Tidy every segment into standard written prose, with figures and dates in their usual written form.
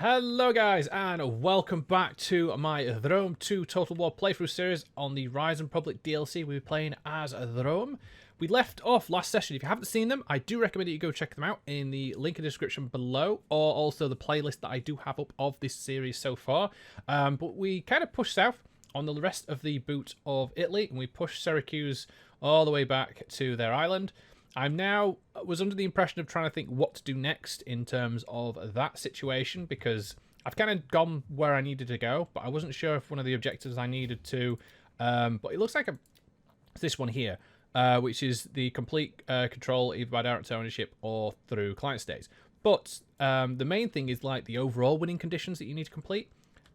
Hello guys and welcome back to my The Rome 2 Total War playthrough series on the Rise and Republic DLC. We'll be playing as The Rome. We left off last session. If you haven't seen them, I do recommend that you go check them out in the link in the description below, or also the playlist that I do have up of this series so far. But we kind of pushed south on the rest of the boot of Italy, and we pushed Syracuse all the way back to their island. Was under the impression of trying to think what to do next in terms of that situation, because I've kind of gone where I needed to go, but I wasn't sure if one of the objectives I needed to, but it looks like this one here, which is the complete control either by direct ownership or through client states. But the main thing is like the overall winning conditions that you need to complete,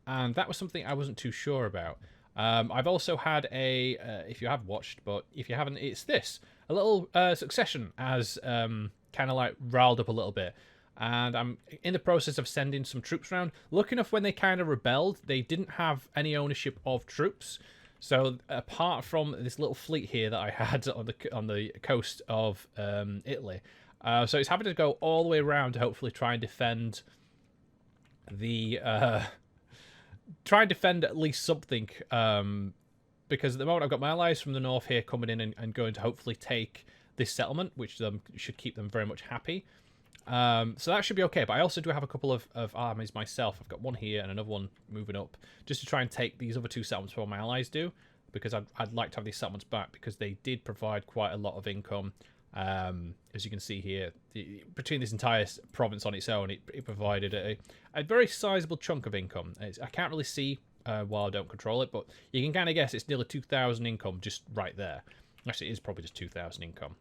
and that was something I wasn't too sure about. I've also had if you have watched, but if you haven't, it's this. A little succession has kind of like riled up a little bit. And I'm in the process of sending some troops around. Lucky enough, when they kind of rebelled, they didn't have any ownership of troops. So apart from this little fleet here that I had on the coast of Italy, so it's having to go all the way around to hopefully try and defend the... try and defend at least something, because at the moment I've got my allies from the north here coming in and going to hopefully take this settlement, which should keep them very much happy. So that should be okay, but I also do have a couple of armies myself. I've got one here and another one moving up, just to try and take these other two settlements before my allies do, because I'd like to have these settlements back, because they did provide quite a lot of income. As you can see here, between this entire province on its own, it provided a very sizable chunk of income. I can't really see while I don't control it, but you can kind of guess it's nearly 2,000 income just right there. Actually, it is probably just 2,000 income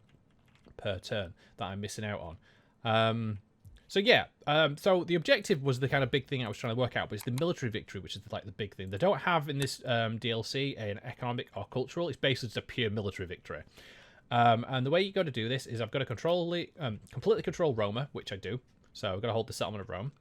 per turn that I'm missing out on. So yeah, so the objective was the kind of big thing I was trying to work out, but it's the military victory, which is like the big thing. They don't have in this DLC an economic or cultural. It's basically just a pure military victory. And the way you got to do this is I've got to completely control Roma, which I do. So I've got to hold the settlement of Rome.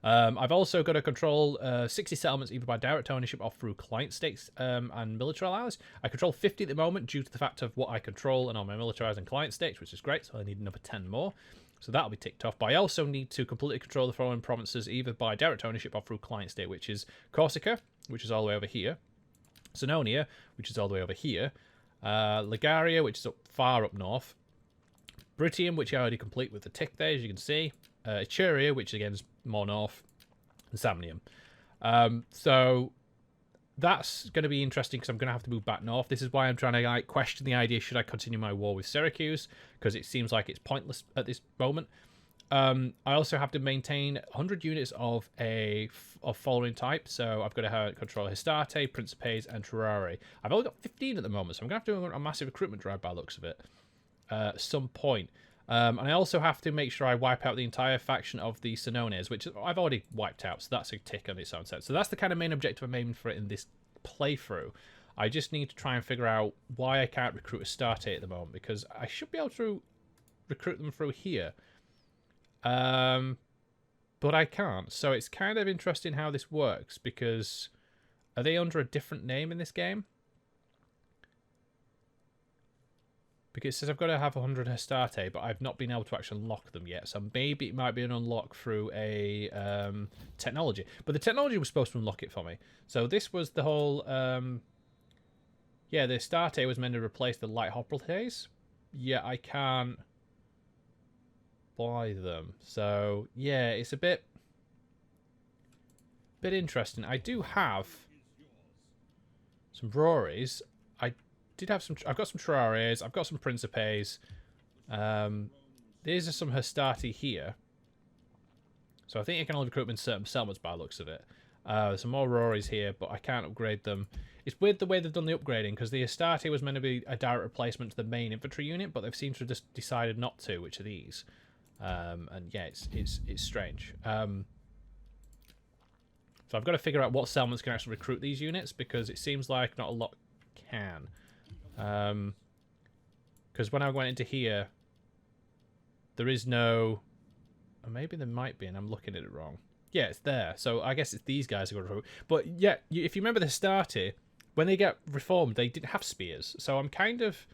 I've also got to control 60 settlements either by direct ownership or through client states and military allies. I control 50 at the moment due to the fact of what I control and all my militarized and client states, which is great. So I need another 10 more. So that'll be ticked off. But I also need to completely control the following provinces either by direct ownership or through client state, which is Corsica, which is all the way over here. Senonia, which is all the way over here. Liguria, which is far up north. Bruttium, which I already complete with the tick there, as you can see. Etruria, which again is more north. And Samnium. So that's going to be interesting, because I'm going to have to move back north. This is why I'm trying to question the idea, should I continue my war with Syracuse? Because it seems like it's pointless at this moment. I also have to maintain 100 units of following type, so I've got to control Hastarte, Principes, and Terrari. I've only got 15 at the moment, so I'm going to have to do a massive recruitment drive by the looks of it at some point. And I also have to make sure I wipe out the entire faction of the Senones, which I've already wiped out, so that's a tick on its own set. So that's the kind of main objective I'm aiming for it in this playthrough. I just need to try and figure out why I can't recruit Hastarte at the moment, because I should be able to recruit them through here. But I can't. So it's kind of interesting how this works, because are they under a different name in this game? Because it says I've got to have 100 Hastarte, but I've not been able to actually unlock them yet. So maybe it might be an unlock through a technology. But the technology was supposed to unlock it for me. So this was the whole... yeah, the Hastarte was meant to replace the light hoplites. Yeah, I can't buy them. So yeah, it's a bit interesting. I do have some Rories. I've got some Terraries, I've got some Principes. These are some Hastarte here. So I think you can only recruit them in certain settlements by the looks of it. Some more Rories here, but I can't upgrade them. It's weird the way they've done the upgrading, because the Hastarte was meant to be a direct replacement to the main infantry unit, but they've seemed to have just decided not to, which are these. And yeah, it's strange. So I've got to figure out what settlements can actually recruit these units, because it seems like not a lot can. Because when I went into here, there is no... Or maybe there might be, and I'm looking at it wrong. Yeah, it's there. So I guess it's these guys who are recruit. But yeah, if you remember the Hastarte, when they get reformed, they didn't have spears. So I'm kind of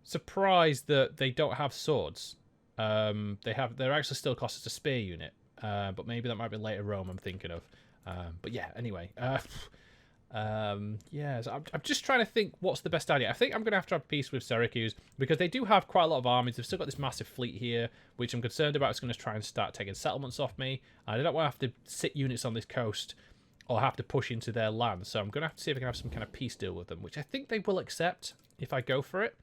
surprised that they don't have swords. They're actually still classed as a spear unit. but maybe that might be later Rome I'm thinking of. But yeah, anyway. Yeah, so I'm just trying to think what's the best idea. I think I'm going to have peace with Syracuse because they do have quite a lot of armies. They've still got this massive fleet here, which I'm concerned about. It's going to try and start taking settlements off me. I don't want to have to sit units on this coast or have to push into their land. So I'm going to have to see if I can have some kind of peace deal with them, which I think they will accept if I go for it.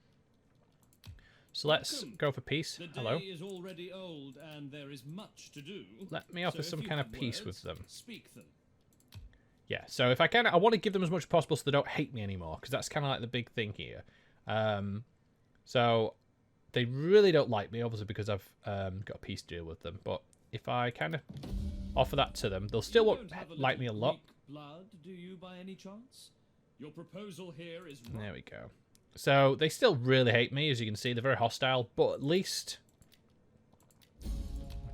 So let's go for peace. Hello. Is already old and there is much to do. Let me offer some kind of peace with them. Speak them. Yeah, so if I can, I want to give them as much as possible so they don't hate me anymore, because that's kind of like the big thing here. So they really don't like me, obviously, because I've got a peace deal with them. But if I kind of offer that to them, they'll still won't like me a lot. Blood, do you by any chance? Your proposal here is right. There we go. So they still really hate me, as you can see. They're very hostile, but at least...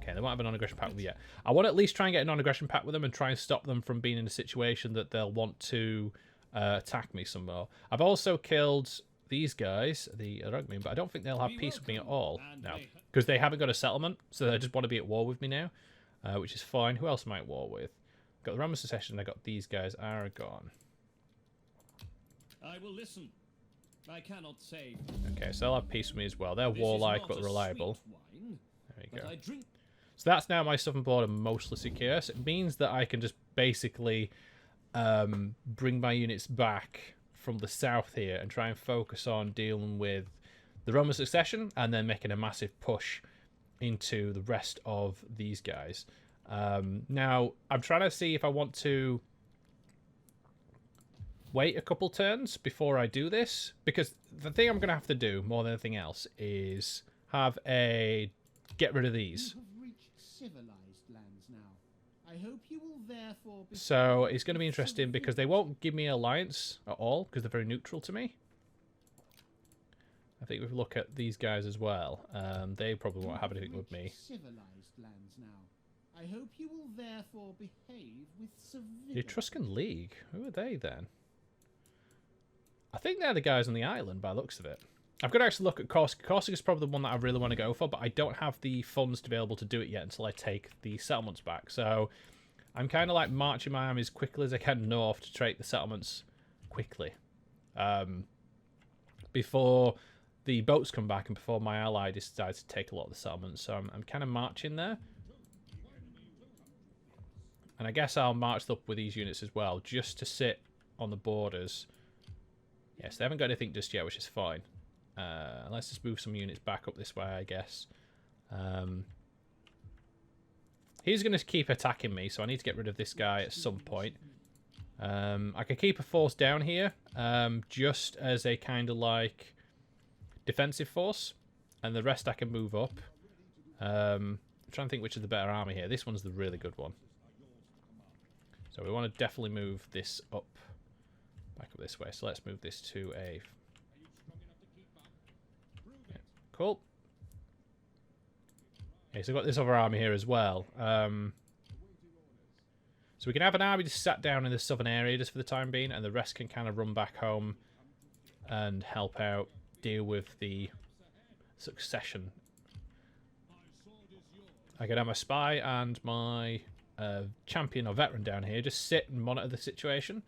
Okay, they won't have a non-aggression pact with me yet. I want to at least try and get a non-aggression pact with them and try and stop them from being in a situation that they'll want to attack me some more. I've also killed these guys, the Rugmen, but I don't think they'll have peace with me at all now. Because they haven't got a settlement, so they just want to be at war with me now, which is fine. Who else am I at war with? I've got the Roman Succession, I got these guys, Aragon. I will listen. I cannot say. Okay, so they'll have peace with me as well. They're warlike but reliable. There you go. So that's now my southern border mostly secure. So it means that I can just basically bring my units back from the south here and try and focus on dealing with the Roman Succession and then making a massive push into the rest of these guys. Now, I'm trying to see if I want to wait a couple turns before I do this, because the thing I'm going to have to do more than anything else is have a get rid of these. Civilized lands now. I hope you will therefore be... So it's going to be interesting because they won't give me an alliance at all because they're very neutral to me. I think if we look at these guys as well, they probably won't have anything with me. Civilized lands now. I hope you will therefore behave with civility. The Etruscan League. Who are they then? I think they're the guys on the island by the looks of it. I've got to actually look at Corsica. Corsica is probably the one that I really want to go for, but I don't have the funds to be able to do it yet until I take the settlements back. So I'm kind of like marching my army as quickly as I can north to take the settlements quickly. Before the boats come back and before my ally decides to take a lot of the settlements. So I'm kind of marching there. And I guess I'll march up with these units as well, just to sit on the borders. Yes, they haven't got anything just yet, which is fine. Let's just move some units back up this way, I guess. He's going to keep attacking me, so I need to get rid of this guy at some point. I can keep a force down here, just as a kind of like defensive force, and the rest I can move up. I'm trying to think which is the better army here. This one's the really good one. So we want to definitely move this up, back up this way. So let's move this to a... Yeah, cool. Okay, so I've got this other army here as well. So we can have an army just sat down in the southern area just for the time being, and the rest can kind of run back home and help out, deal with the succession. I can have my spy and my champion or veteran down here just sit and monitor the situation.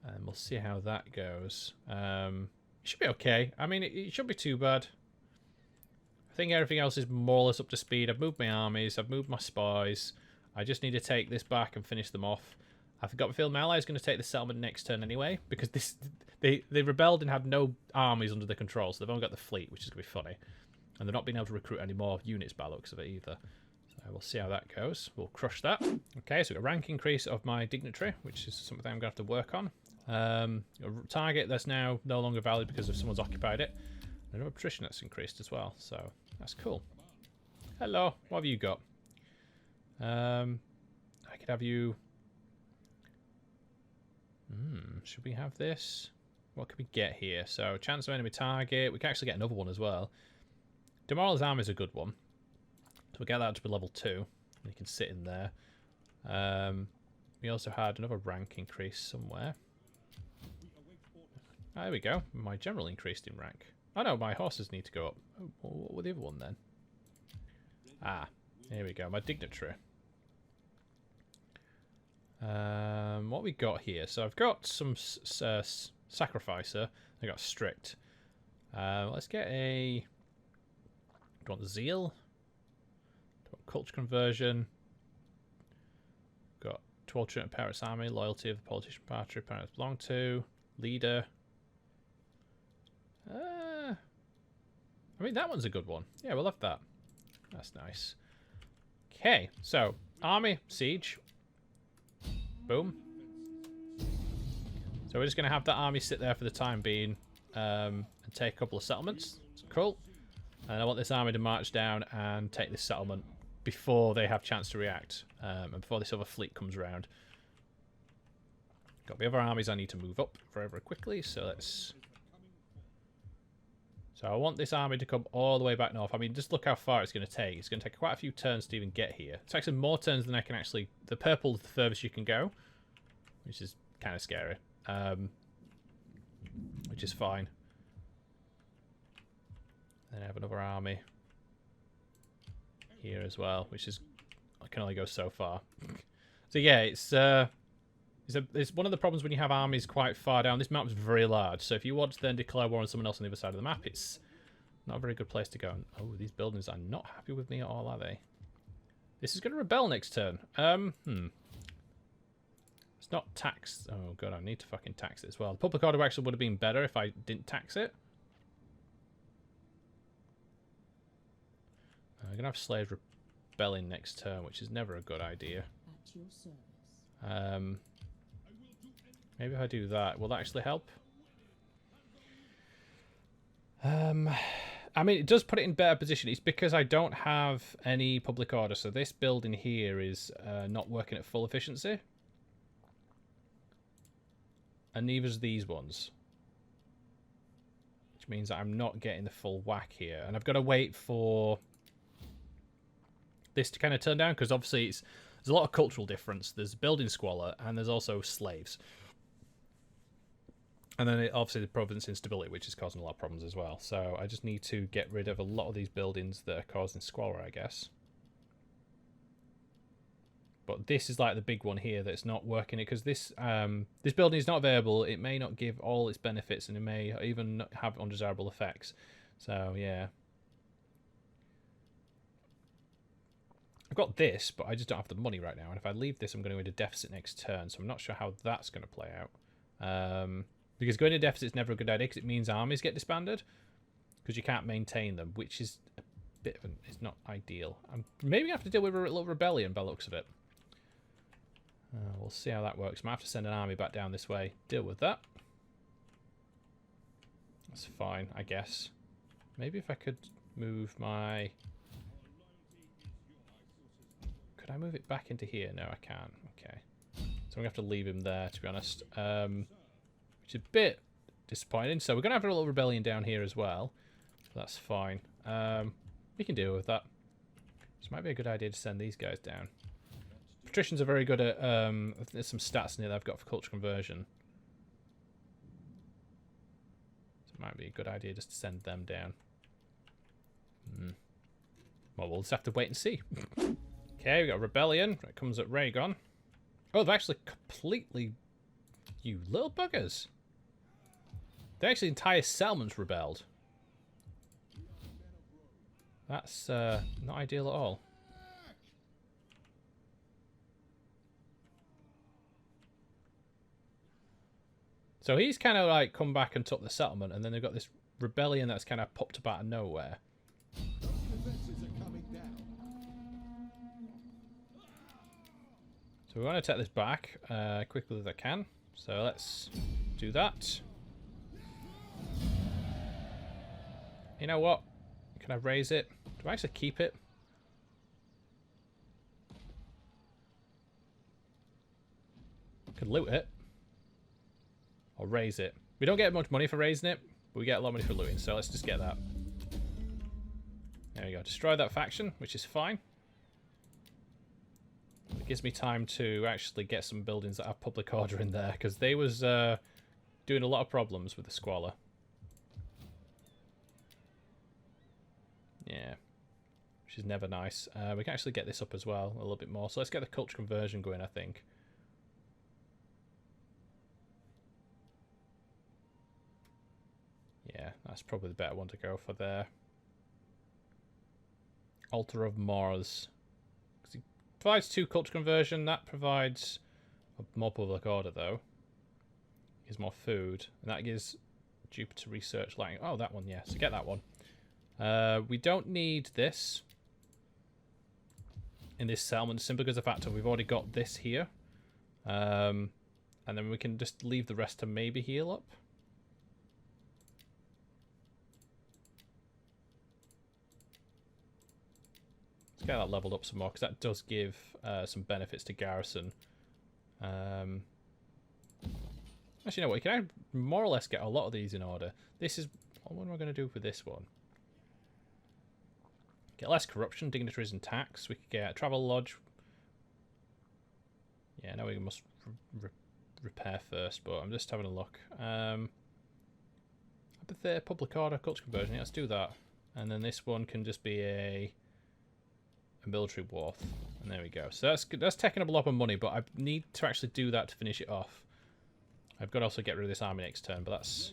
And we'll see how that goes. It should be okay. I mean, it shouldn't be too bad. I think everything else is more or less up to speed. I've moved my armies. I've moved my spies. I just need to take this back and finish them off. I've got to feel my ally is going to take the settlement next turn anyway, because they rebelled and had no armies under their control, so they've only got the fleet, which is going to be funny. And they're not being able to recruit any more units by the looks of it either. So we'll see how that goes. We'll crush that. Okay, so we've got a rank increase of my dignitary, which is something I'm going to have to work on. A target that's now no longer valid because if someone's occupied it. And another patrician that's increased as well, so that's cool. Hello, what have you got? I could have you... should we have this? What could we get here? So, chance of enemy target. We can actually get another one as well. Demoralized army is a good one. So we'll get that to level 2. You can sit in there. We also had another rank increase somewhere. Oh, there we go. My general increased in rank. Oh no, my horses need to go up. Oh, what was the other one then? Ah, here we go. My dignitary. What we got here? So I've got some sacrificer. I got strict. Let's get a. Do you want the zeal? Do you want culture conversion? Got 12% of Paris army, loyalty of the politician party parents belong to, leader. I mean that one's a good one. Yeah, we'll have that. That's nice. Okay, so army siege. Boom. So we're just going to have that army sit there for the time being and take a couple of settlements. It's cool. And I want this army to march down and take this settlement before they have a chance to react. And before this other fleet comes around. Got the other armies I need to move up very, very quickly. So let's... So I want this army to come all the way back north. I mean, just look how far it's going to take. It's going to take quite a few turns to even get here. It's actually more turns than I can actually... The purple is the furthest you can go, which is kind of scary. Which is fine. Then I have another army here as well, which is... I can only go so far. So yeah, it's one of the problems when you have armies quite far down. This map's very large, so if you want to then declare war on someone else on the other side of the map, it's not a very good place to go. Oh, these buildings are not happy with me at all, are they? This is going to rebel next turn. It's not taxed. Oh god, I need to fucking tax it as well. The public order actually would have been better if I didn't tax it. I'm going to have slaves rebelling next turn, which is never a good idea. At your service. Maybe if I do that, will that actually help? I mean, it does put it in better position. It's because I don't have any public order, so this building here is not working at full efficiency. And neither's these ones. Which means that I'm not getting the full whack here. And I've got to wait for this to kind of turn down, because obviously there's a lot of cultural difference. There's building squalor, and there's also slaves. And then obviously the province instability, which is causing a lot of problems as well. So I just need to get rid of a lot of these buildings that are causing squalor, I guess. But this is like the big one here that's not working it, because this building is not available. It may not give all its benefits, and it may even have undesirable effects. So yeah, I've got this, but I just don't have the money right now. And if I leave this, I'm going to go into deficit next turn. So I'm not sure how that's going to play out. Because going into deficit is never a good idea, because it means armies get disbanded, because you can't maintain them, which is a bit of it's not ideal. I'm maybe gonna have to deal with a little rebellion by the looks of it. We'll see how that works. I might have to send an army back down this way, deal with that. That's fine, I guess. Maybe if I could move my... Could I move it back into here? No, I can't. Okay. So I'm going to have to leave him there, to be honest. Which is a bit disappointing. So we're going to have a little rebellion down here as well. That's fine. We can deal with that. This might be a good idea to send these guys down. Patricians are very good at... there's some stats in here that I've got for culture conversion. So it might be a good idea just to send them down. Well, we'll just have to wait and see. Okay, we got a rebellion. That comes at Raygon. Oh, they've actually completely... You little buggers. They actually entire settlements rebelled. That's not ideal at all. So he's kind of like come back and took the settlement, and then they've got this rebellion that's kind of popped up out of nowhere. So we want to take this back quickly as I can. So let's do that. You know what? Can I raise it? Do I actually keep it? Could loot it. Or raise it. We don't get much money for raising it, but we get a lot of money for looting, so let's just get that. There we go. Destroy that faction, which is fine. It gives me time to actually get some buildings that have public order in there, because they was doing a lot of problems with the squalor. Yeah. which is never nice. We can actually get this up as well a little bit more. So let's get the culture conversion going, I think. Yeah, that's probably the better one to go for there. Altar of Mars. It provides 2 culture conversion. That provides a more public order, though. Gives more food. And that gives Jupiter research lighting. Oh, that one, yeah. So get that one. We don't need this in this settlement simply because of the fact that we've already got this here. And then we can just leave the rest to maybe heal up. Let's get that leveled up some more because that does give some benefits to garrison. Actually, you know what? We can more or less get a lot of these in order. This is... What am I going to do for this one? Get less corruption, dignitaries and tax. We could get a travel lodge. Yeah, no, we must repair first, but I'm just having a look. Public order, culture conversion. Yeah, let's do that. And then this one can just be a military wharf. And there we go. So that's taking up a lot of money, but I need to actually do that to finish it off. I've got to also get rid of this army next turn, but that's...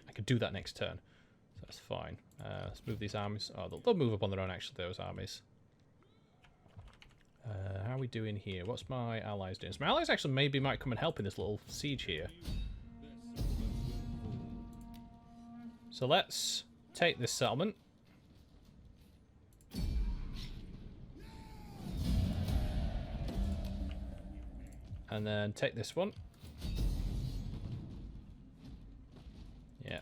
I could do that next turn. So that's fine. Let's move these armies. Oh, they'll move up on their own, actually, those armies. How are we doing here? What's my allies doing? So my allies actually maybe might come and help in this little siege here. So let's take this settlement. And then take this one. Yeah.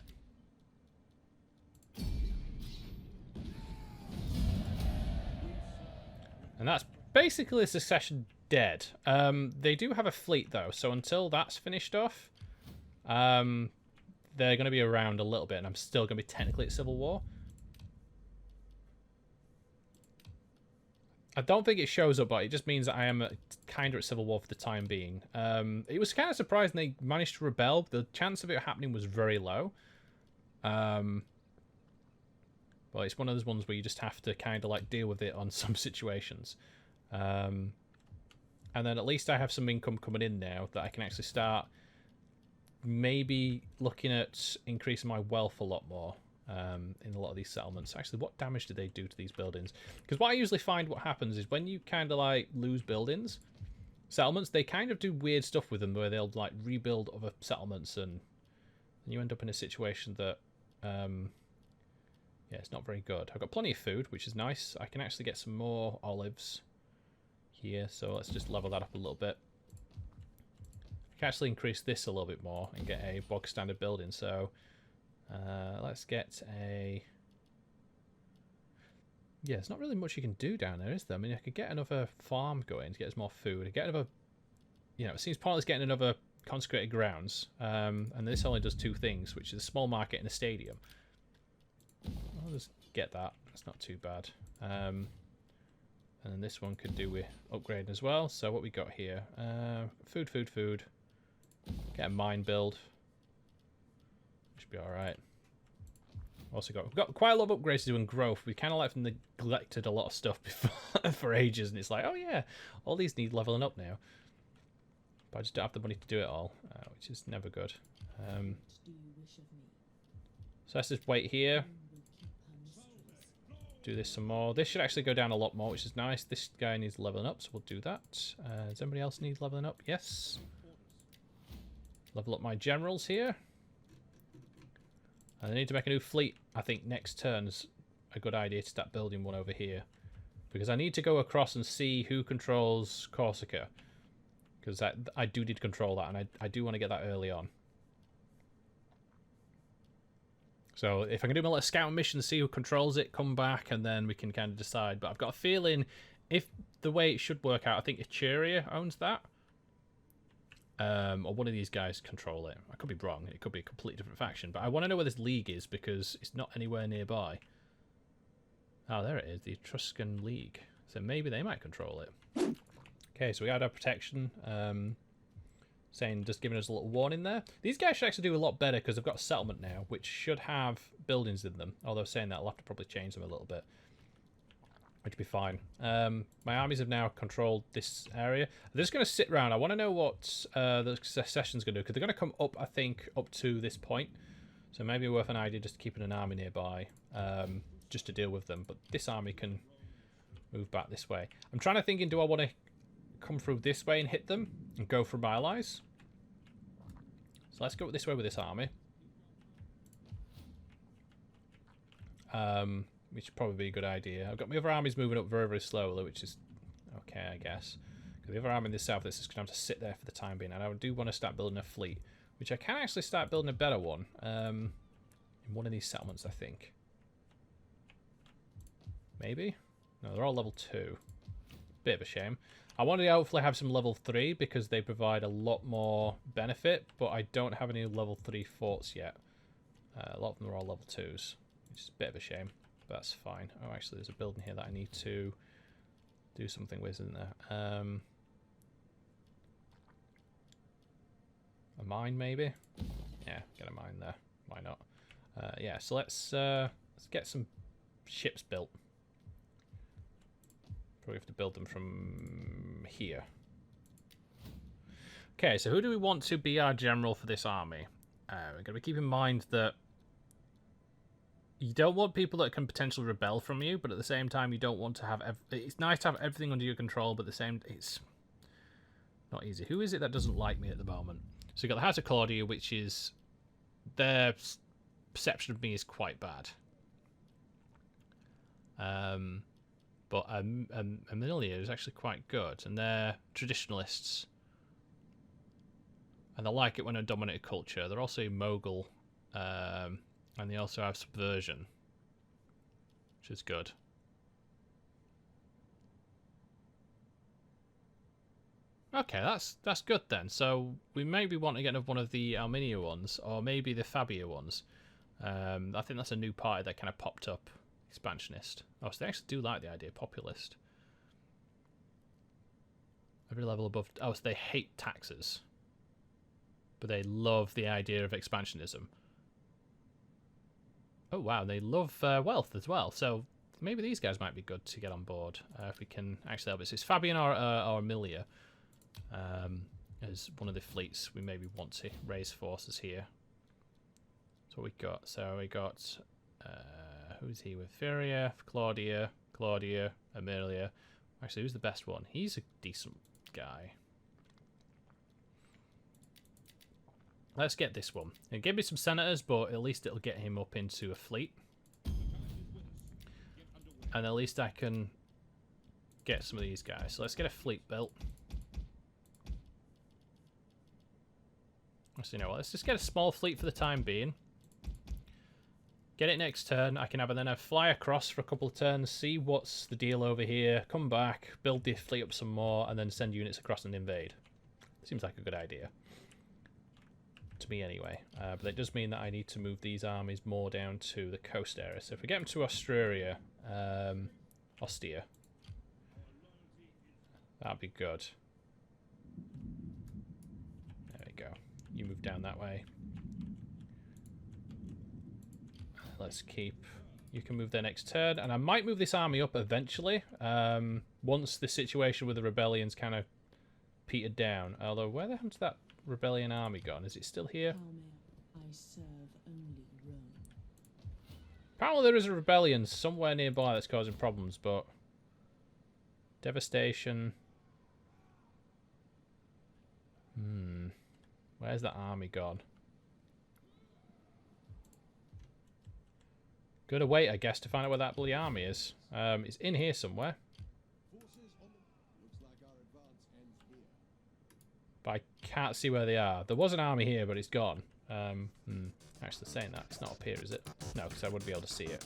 And that's basically Succession dead. They do have a fleet, though, so until that's finished off, they're going to be around a little bit, and I'm still going to be technically at Civil War. I don't think it shows up, but it just means that I am kind of at Civil War for the time being. It was kind of surprising they managed to rebel. The chance of it happening was very low. Well, it's one of those ones where you just have to kind of like deal with it on some situations. And then at least I have some income coming in now that I can actually start maybe looking at increasing my wealth a lot more. In a lot of these settlements. Actually, what damage do they do to these buildings? Because what I usually find what happens is when you kind of like lose buildings, settlements, they kind of do weird stuff with them where they'll like rebuild other settlements, and you end up in a situation that yeah, it's not very good. I've got plenty of food, which is nice. I can actually get some more olives here, so let's just level that up a little bit. I can actually increase this a little bit more and get a bog standard building, so let's get a... Yeah, there's not really much you can do down there, is there? I mean, I could get another farm going to get us more food. I get another... You know, it seems pointless getting another consecrated grounds. And this only does 2 things, which is a small market and a stadium. I'll just get that. That's not too bad. And then this one could do with upgrading as well. So what we got here? Food. Get a mine build. Should be alright. Also we've got quite a lot of upgrades to do in growth. We kind of like neglected a lot of stuff before for ages, and it's like, oh yeah, all these need leveling up now. But I just don't have the money to do it all, which is never good. So let's just wait here. Do this some more. This should actually go down a lot more, which is nice. This guy needs leveling up, so we'll do that. Does anybody else need leveling up? Yes. Level up my generals here. And I need to make a new fleet. I think next turn's a good idea to start building one over here. Because I need to go across and see who controls Corsica. Because I do need to control that, and I do want to get that early on. So if I can do my little scout mission, see who controls it, come back, and then we can kind of decide. But I've got a feeling if the way it should work out, I think Echuria owns that. Or one of these guys control it. I could be wrong. It could be a completely different faction. But I want to know where this league is because it's not anywhere nearby. Oh, there it is. The Etruscan League. So maybe they might control it. Okay, so we got our protection. Saying, just giving us a little warning there. These guys should actually do a lot better because they've got a settlement now, which should have buildings in them. Although saying that, I'll have to probably change them a little bit. which would be fine. My armies have now controlled this area. They're just going to sit around. I want to know what the secession's going to do, because they're going to come up, I think, up to this point. So maybe worth an idea just keeping an army nearby, just to deal with them. But this army can move back this way. I'm trying to think, do I want to come through this way and hit them and go for my allies? So let's go this way with this army. Which would probably be a good idea. I've got my other armies moving up very, very slowly, which is okay, I guess. Because the other army in the south, this is going to have to sit there for the time being. And I do want to start building a fleet, which I can actually start building a better one in one of these settlements, I think. Maybe? No, they're all level 2. Bit of a shame. I wanted to hopefully have some level 3 because they provide a lot more benefit, but I don't have any level 3 forts yet. A lot of them are all level 2s, which is a bit of a shame. That's fine. Oh, actually, there's a building here that I need to do something with, isn't there? A mine, maybe? Yeah, get a mine there. Why not? Yeah, so let's get some ships built. Probably have to build them from here. Okay, so who do we want to be our general for this army? We're going to keep in mind that you don't want people that can potentially rebel from you, but at the same time, you don't want to have... It's nice to have everything under your control, but at the same... It's not easy. Who is it that doesn't like me at the moment? So you've got the House of Claudia, which is... Their perception of me is quite bad. But Amelia is actually quite good, and they're traditionalists. And they like it when a dominated culture. They're also Mogul, and they also have subversion, which is good. Okay, that's good then. So we maybe want to get one of the Arminia ones, or maybe the Fabia ones. I think that's a new party that kind of popped up. Expansionist. Oh, so they actually do like the idea. Populist. Every level above... Oh, so they hate taxes. But they love the idea of expansionism. Oh, wow. They love wealth as well. So maybe these guys might be good to get on board. If we can actually help it. It's Fabian or Amelia. As one of the fleets we maybe want to raise forces here. That's what we got. So we got... who's he with? Furia, Claudia, Amelia. Actually, who's the best one? He's a decent guy. Let's get this one. It gave me some senators, but at least it'll get him up into a fleet. And at least I can get some of these guys. So let's get a fleet built. So, you know what? Let's just get a small fleet for the time being. Get it next turn. I can have then fly across for a couple of turns, see what's the deal over here, come back, build the fleet up some more, and then send units across and invade. Seems like a good idea. To me anyway. But it does mean that I need to move these armies more down to the coast area. So if we get them to Australia, Ostia, that'd be good. There we go. You move down that way. Let's keep... You can move there next turn. And I might move this army up eventually. Once the situation with the rebellion's kind of petered down. Although, where the hell's that rebellion army gone? Is it still here? I serve only Rome. Apparently there is a rebellion somewhere nearby that's causing problems, but... Devastation... Where's that army gone? Gotta wait, I guess, to find out where that bloody army is. It's in here somewhere. But I can't see where they are. There was an army here, but it's gone. Actually saying that, it's not up here, is it? No, because I wouldn't be able to see it.